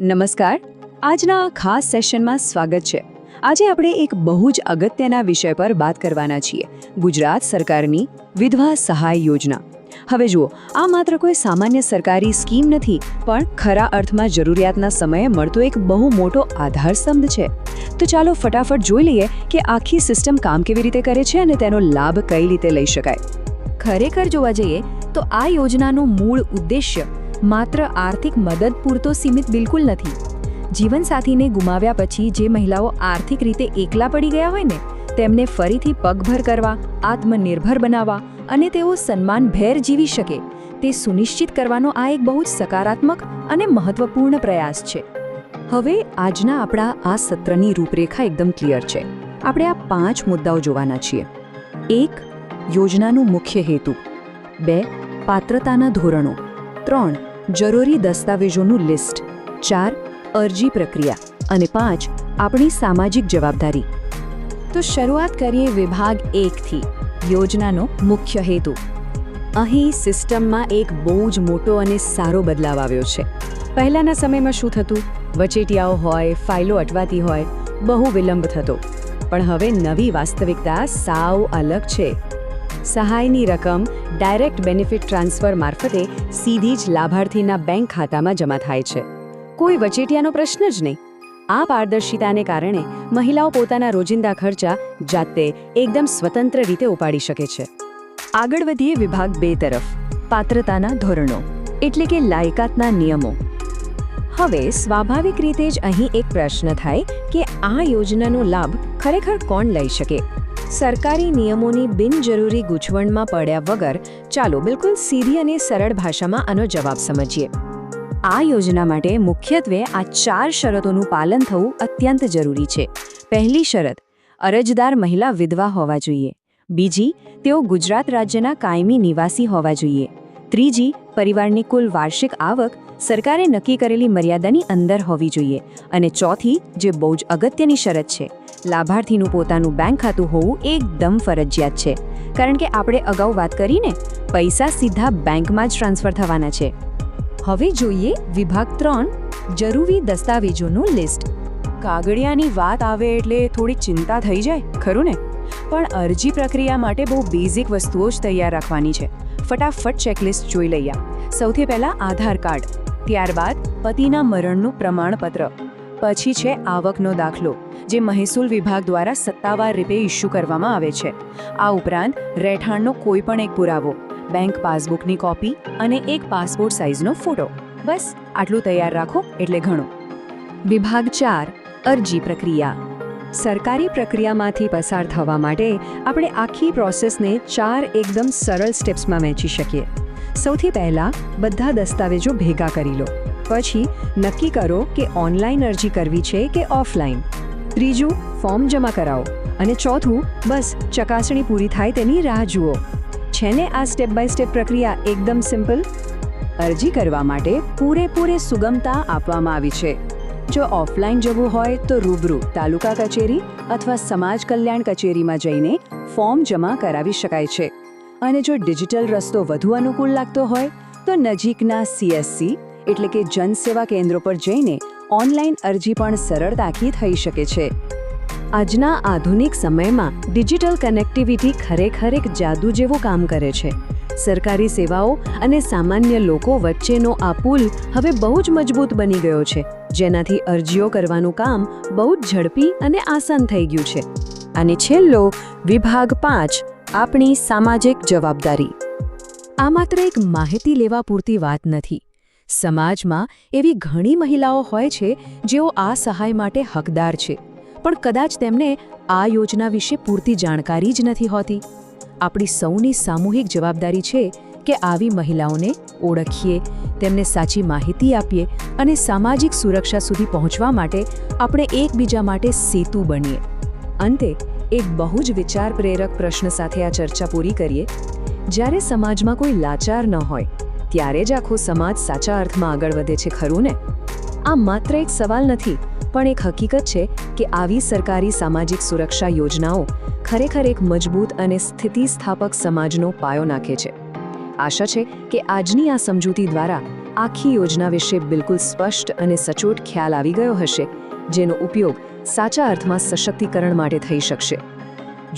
નમસ્કાર. આજના આ ખાસ સેશનમાં સ્વાગત છે. આજે આપણે એક બહુ જ અગત્યના વિષય પર વાત કરવાના છીએ. ગુજરાત સરકારની વિધવા સહાય યોજના. હવે જુઓ, આ માત્ર કોઈ સામાન્ય સરકારી સ્કીમ નથી, પણ ખરા અર્થમાં જરૂરિયાતના સમયે મળતો એક બહુ મોટો આધારસ્તંભ છે. તો ચાલો ફટાફટ જોઈ લઈએ કે આખી સિસ્ટમ કામ કેવી રીતે કરે છે અને તેનો લાભ કઈ રીતે લઈ શકાય. ખરેખર જોવા જઈએ તો આ યોજનાનું મૂળ ઉદ્દેશ્ય માત્ર આર્થિક મદદ પૂરતો સીમિત બિલકુલ નથી. જીવનસાથીને ગુમાવ્યા પછી જે મહિલાઓ આર્થિક રીતે એકલા પડી ગયા હોય ને, તેમને ફરીથી પગભર કરવા, આત્મનિર્ભર બનાવવા અને તેઓ સન્માનભેર જીવી શકે તે સુનિશ્ચિત કરવાનો આ એક બહુ જ સકારાત્મક અને મહત્વપૂર્ણ પ્રયાસ છે. હવે આજના આપણા આ સત્રની રૂપરેખા એકદમ ક્લિયર છે. આપણે આ 5 મુદ્દાઓ જોવાના છીએ. 1. યોજનાનું મુખ્ય હેતુ. 2. પાત્રતાના ધોરણો. 3. જરૂરી દસ્તાવેજોનું લિસ્ટ. 4. અરજી પ્રક્રિયા. અને 5. આપણી સામાજિક જવાબદારી. તો શરૂઆત કરીએ વિભાગ 1થી. યોજનાનો મુખ્ય હેતુ. અહીં સિસ્ટમમાં એક બહુ જ મોટો અને સારો બદલાવ આવ્યો છે. પહેલાંના સમયમાં શું થતું? વચેટિયાઓ હોય, ફાઇલો અટવાતી હોય, બહુ વિલંબ થતો. પણ હવે નવી વાસ્તવિકતા સાવ અલગ છે. સહાયની રકમ ડાયરેક્ટ બેનિફિટ ટ્રાન્સફર મારફતે સીધી જ લાભાર્થીના બેંક ખાતામાં જમા થાય છે. કોઈ વચેટિયાનો પ્રશ્ન જ નહીં. આ પારદર્શિતાને કારણે મહિલાઓ પોતાના રોજિંદા ખર્ચા જાતે એકદમ સ્વતંત્ર રીતે ઉપાડી શકે છે. આગળ વધીએ વિભાગ 2 તરફ. પાત્રતાના ધોરણો એટલે કે લાયકાતના નિયમો. હવે સ્વાભાવિક રીતે જ અહીં એક પ્રશ્ન થાય કે આ યોજનાનો લાભ ખરેખર કોણ લઈ શકે? સરકારી નિયમોની બિનજરૂરી ગૂંચવણમાં પડ્યા વગર ચાલો બિલકુલ સીધી અને સરળ ભાષામાં આનો જવાબ સમજીએ. આ યોજના માટે મુખ્યત્વે આ 4 શરતોનું પાલન થવું અત્યંત જરૂરી છે. પહેલી શરત, અરજદાર મહિલા વિધવા હોવા જોઈએ. બીજી, તેઓ ગુજરાત રાજ્યના કાયમી નિવાસી હોવા જોઈએ. ત્રીજી, પરિવારની કુલ વાર્ષિક આવક સરકારે નક્કી કરેલી મર્યાદાની અંદર હોવી જોઈએ. અને ચોથી, જે બહુ જ અગત્યની શરત છે, લાભાર્થીનું પોતાનું બેંક ખાતું હોવું એકદમ ફરજિયાત છે. કારણ કે આપણે અગાઉ વાત કરીને પૈસા સીધા બેંકમાં જ ટ્રાન્સફર થવાના છે. હવે જોઈએ વિભાગ 3, જરૂરી દસ્તાવેજોનું લિસ્ટ. કાગળિયાની વાત આવે એટલે થોડી ચિંતા થઈ જાય, ખરું ને? પણ અરજી પ્રક્રિયા માટે બહુ બેઝિક વસ્તુઓ જ તૈયાર રાખવાની છે. ફટાફટ ચેકલિસ્ટ જોઈ લઈએ. સૌથી પહેલાં આધાર કાર્ડ, ત્યારબાદ પતિના મરણનું પ્રમાણપત્ર, પછી છે આવકનો દાખલો, જે મહેસૂલ વિભાગ દ્વારા સત્તાવાર રીતે ઇસ્યુ કરવામાં આવે છે. આ ઉપરાંત રહેઠાણનો કોઈ પણ એક પુરાવો, બેંક પાસબુકની કોપી અને એક પાસપોર્ટ સાઇઝનો ફોટો. બસ આટલું તૈયાર રાખો એટલે ઘણું. વિભાગ 4, અરજી પ્રક્રિયા. સરકારી પ્રક્રિયામાંથી પસાર થવા માટે આપણે આખી પ્રોસેસને 4 એકદમ સરળ સ્ટેપ્સમાં વહેંચી શકીએ. સૌથી પહેલાં બધા દસ્તાવેજો ભેગા કરી લો. પછી નક્કી કરો કે ઓનલાઈન અરજી કરવી છે કે ઓફલાઈન. ત્રીજું, ફોર્મ જમા કરાવો. અને ચોથું, બસ ચકાસણી પૂરી થાય તેની રાહ જુઓ. છે ને આ સ્ટેપ બાય સ્ટેપ પ્રક્રિયા એકદમ સિમ્પલ? અરજી કરવા માટે પૂરેપૂરી સુગમતા આપવામાં આવી છે. જો ઓફલાઈન જવું હોય તો રૂબરૂ તાલુકા કચેરી અથવા સમાજ કલ્યાણ કચેરીમાં જઈને ફોર્મ જમા કરાવી શકાય છે. અને જો ડિજિટલ રસ્તો વધુ અનુકૂળ લાગતો હોય તો નજીકના CSC એટલે કે જનસેવા કેન્દ્રો પર જઈને ઓનલાઈન અરજી પણ સરળતાથી થઈ શકે છે. આજના આધુનિક સમયમાં ડિજિટલ કનેક્ટિવિટી ખરેખર એક જાદુ જેવું કામ કરે છે. સરકારી સેવાઓ અને સામાન્ય લોકો વચ્ચેનો આ પુલ હવે બહુ જ મજબૂત બની ગયો છે, જેનાથી અરજીઓ કરવાનું કામ બહુ જ ઝડપી અને આસાન થઈ ગયું છે. અને છેલ્લો, વિભાગ 5, આપણી સામાજિક જવાબદારી. આ માત્ર એક માહિતી લેવા પૂરતી વાત નથી. સમાજમાં એવી ઘણી મહિલાઓ હોય છે જેઓ આ સહાય માટે હકદાર છે, પણ કદાચ તેમને આ યોજના વિશે પૂરતી જાણકારી જ નથી હોતી. આપણી સૌની સામૂહિક જવાબદારી છે કે આવી મહિલાઓને ઓળખીએ, તેમને સાચી માહિતી આપીએ અને સામાજિક સુરક્ષા સુધી પહોંચવા માટે આપણે એકબીજા માટે સેતુ બનીએ. અંતે એક બહુ જ વિચાર પ્રેરક પ્રશ્ન સાથે આ ચર્ચા પૂરી કરીએ. જ્યારે સમાજમાં કોઈ લાચાર ન હોય, ત્યારે જ આખો સમાજ સાચા અર્થમાં આગળ વધે છે, ખરું ને? આ માત્ર એક સવાલ નથી, પણ એક હકીકત છે કે આવી સરકારી સામાજિક સુરક્ષા યોજનાઓ ખરેખર એક મજબૂત અને સ્થિતિસ્થાપક સમાજનો પાયો નાખે છે. આશા છે કે આજની આ સમજૂતી દ્વારા આખી યોજના વિશે બિલકુલ સ્પષ્ટ અને સચોટ ખ્યાલ આવી ગયો હશે, જેનો ઉપયોગ સાચા અર્થમાં સશક્તિકરણ માટે થઈ શકશે.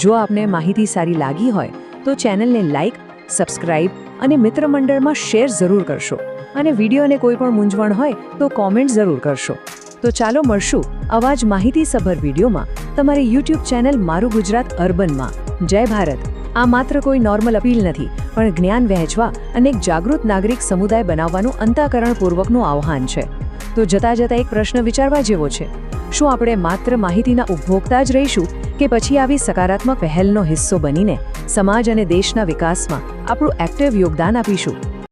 જો આપને માહિતી સારી લાગી હોય તો ચેનલને લાઇક, સબસ્ક્રાઇબ અને મિત્રમંડળમાં શેર જરૂર કરશો. અને વિડીયોને કોઈ પણ મૂંઝવણ હોય તો કોમેન્ટ જરૂર કરશો. તો ચાલો મળશું આવા જ માહિતીસભર વિડીયોમાં તમારી યુટ્યુબ ચેનલ મારું ગુજરાત અર્બનમાં. જય ભારત. આ માત્ર કોઈ નોર્મલ અપીલ નથી, પણ જ્ઞાન વહેંચવા અને એક જાગૃત નાગરિક સમુદાય બનાવવાનું અંતઃકરણપૂર્વકનું આહ્વાન છે. તો જતાં જતાં એક પ્રશ્ન વિચારવા જેવો છે: શું આપણે માત્ર માહિતીના ઉપભોક્તા જ રહીશું, કે પછી આવી સકારાત્મક પહેલનો હિસ્સો બનીને સમાજ અને દેશના વિકાસમાં આપણું એક્ટિવ યોગદાન આપીશું?